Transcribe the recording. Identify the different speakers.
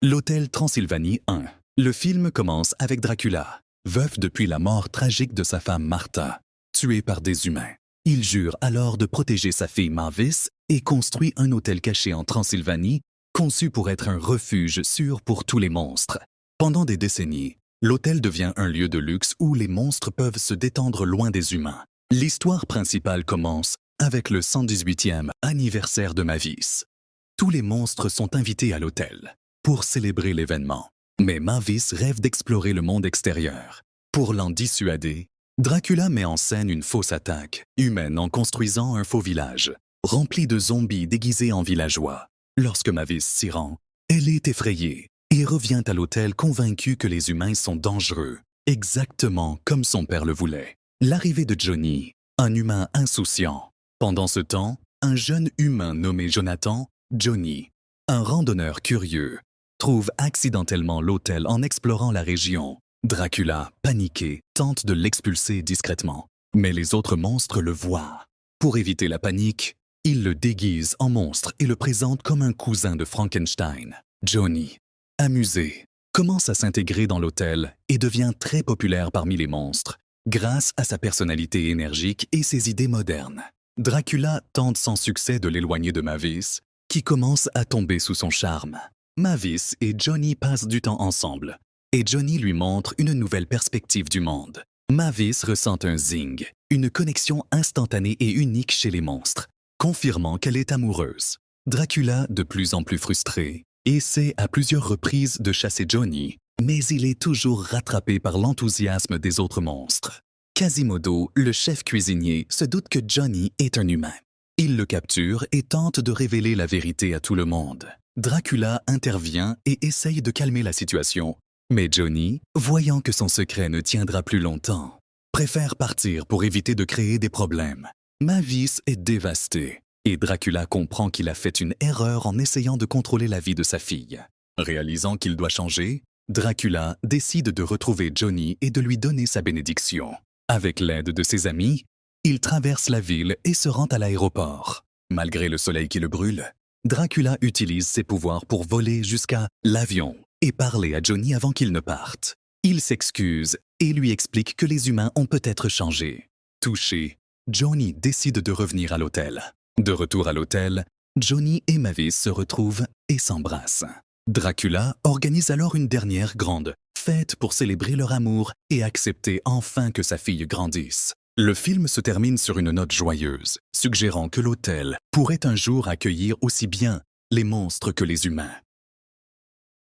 Speaker 1: L'Hôtel Transylvanie 1. Le film commence avec Dracula, veuf depuis la mort tragique de sa femme Martha, tué par des humains. Il jure alors de protéger sa fille Mavis et construit un hôtel caché en Transylvanie, conçu pour être un refuge sûr pour tous les monstres. Pendant des décennies, l'hôtel devient un lieu de luxe où les monstres peuvent se détendre loin des humains. L'histoire principale commence avec le 118e anniversaire de Mavis. Tous les monstres sont invités à l'hôtel pour célébrer l'événement. Mais Mavis rêve d'explorer le monde extérieur. Pour l'en dissuader, Dracula met en scène une fausse attaque humaine en construisant un faux village, rempli de zombies déguisés en villageois. Lorsque Mavis s'y rend, elle est effrayée et revient à l'hôtel convaincue que les humains sont dangereux, exactement comme son père le voulait. L'arrivée de Johnny, un humain insouciant. Pendant ce temps, un jeune humain nommé Jonathan, Johnny, un randonneur curieux, trouve accidentellement l'hôtel en explorant la région. Dracula, paniqué, tente de l'expulser discrètement. Mais les autres monstres le voient. Pour éviter la panique, il le déguise en monstre et le présente comme un cousin de Frankenstein. Johnny, amusé, commence à s'intégrer dans l'hôtel et devient très populaire parmi les monstres, grâce à sa personnalité énergique et ses idées modernes. Dracula tente sans succès de l'éloigner de Mavis, qui commence à tomber sous son charme. Mavis et Johnny passent du temps ensemble, et Johnny lui montre une nouvelle perspective du monde. Mavis ressent un zing, une connexion instantanée et unique chez les monstres, confirmant qu'elle est amoureuse. Dracula, de plus en plus frustré, essaie à plusieurs reprises de chasser Johnny, mais il est toujours rattrapé par l'enthousiasme des autres monstres. Quasimodo, le chef cuisinier, se doute que Johnny est un humain. Il le capture et tente de révéler la vérité à tout le monde. Dracula intervient et essaye de calmer la situation. Mais Johnny, voyant que son secret ne tiendra plus longtemps, préfère partir pour éviter de créer des problèmes. Mavis est dévastée et Dracula comprend qu'il a fait une erreur en essayant de contrôler la vie de sa fille. Réalisant qu'il doit changer, Dracula décide de retrouver Johnny et de lui donner sa bénédiction. Avec l'aide de ses amis, il traverse la ville et se rend à l'aéroport. Malgré le soleil qui le brûle, Dracula utilise ses pouvoirs pour voler jusqu'à l'avion et parler à Johnny avant qu'il ne parte. Il s'excuse et lui explique que les humains ont peut-être changé. Touché, Johnny décide de revenir à l'hôtel. De retour à l'hôtel, Johnny et Mavis se retrouvent et s'embrassent. Dracula organise alors une dernière grande fête pour célébrer leur amour et accepter enfin que sa fille grandisse. Le film se termine sur une note joyeuse, suggérant que l'hôtel pourrait un jour accueillir aussi bien les monstres que les humains.